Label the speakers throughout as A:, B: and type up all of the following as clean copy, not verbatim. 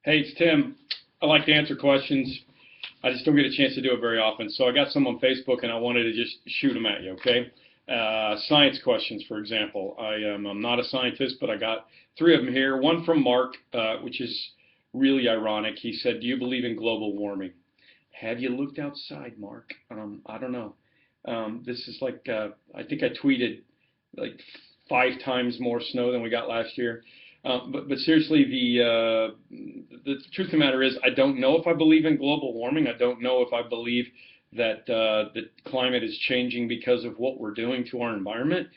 A: Hey, it's Tim. I like to answer questions. I just don't get a chance to do it very often. So I got some on Facebook, and I wanted to just shoot them at you, okay? Science questions, for example. I'm not a scientist, but I got three of them here. One from Mark, which is really ironic. He said, "Do you believe in global warming?" Have you looked outside, Mark? I don't know. This is like, I think I tweeted like 5 times more snow than we got last year. But seriously, the truth of the matter is, I don't know if I believe in global warming. I don't know if I believe that the climate is changing because of what we're doing to our environment.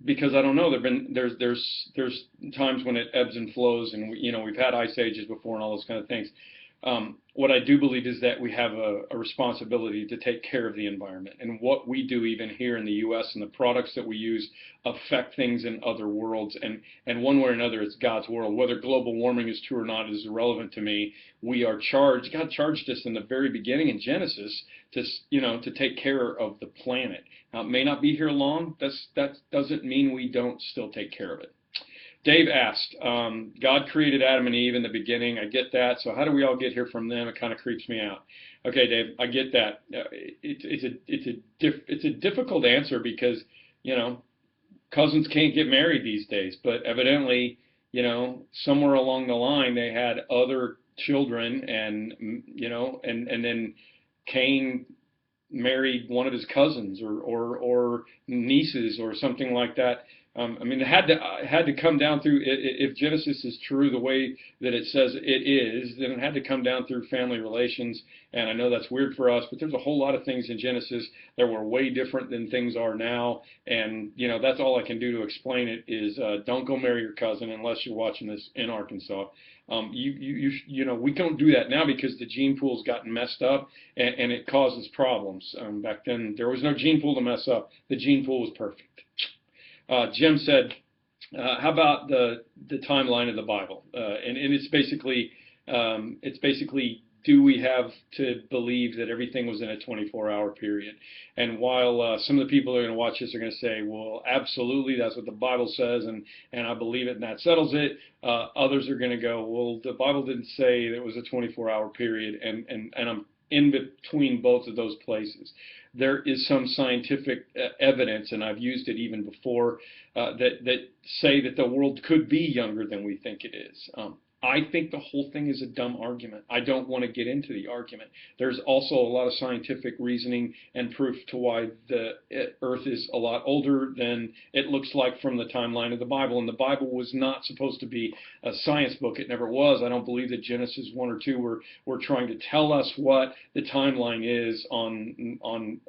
A: Because I don't know. There's times when it ebbs and flows, and we've had ice ages before and all those kind of things. What I do believe is that we have a responsibility to take care of the environment, and what we do even here in the U.S. and the products that we use affect things in other worlds, and one way or another, it's God's world. Whether global warming is true or not is irrelevant to me. We are charged. God charged us in the very beginning in Genesis to take care of the planet. Now, it may not be here long. That doesn't mean we don't still take care of it. Dave asked, God created Adam and Eve in the beginning. I get that. So how do we all get here from them? It kind of creeps me out. Okay, Dave, I get that. It's a difficult answer because cousins can't get married these days. But evidently, somewhere along the line they had other children, and and then Cain married one of his cousins or nieces or something like that. It had to come down through, if Genesis is true the way that it says it is, then it had to come down through family relations. And I know that's weird for us, but there's a whole lot of things in Genesis that were way different than things are now. And that's all I can do to explain it is don't go marry your cousin unless you're watching this in Arkansas. We don't do that now because the gene pool's gotten messed up, and it causes problems. Back then there was no gene pool to mess up. The gene pool was perfect. Jim said, how about the timeline of the Bible? And it's basically, do we have to believe that everything was in a 24-hour period? And while some of the people that are going to watch this are going to say, well, absolutely, that's what the Bible says, and I believe it, and that settles it, others are going to go, well, the Bible didn't say it was a 24-hour period, and I'm in between both of those places. There is some scientific evidence, and I've used it even before, that say that the world could be younger than we think it is. I think the whole thing is a dumb argument. I don't want to get into the argument. There's also a lot of scientific reasoning and proof to why the Earth is a lot older than it looks like from the timeline of the Bible. And the Bible was not supposed to be a science book. It never was. I don't believe that Genesis 1 or 2 were trying to tell us what the timeline is on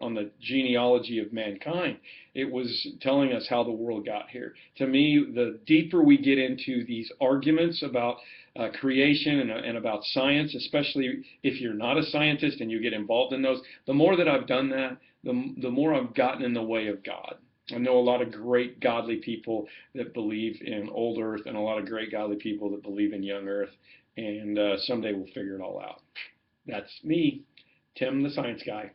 A: the genealogy of mankind. It was telling us how the world got here. To me, the deeper we get into these arguments about creation and about science, especially if you're not a scientist and you get involved in those, the more that I've done that, the more I've gotten in the way of God. I know a lot of great godly people that believe in old earth and a lot of great godly people that believe in young earth, and someday we'll figure it all out. That's me, Tim the Science Guy.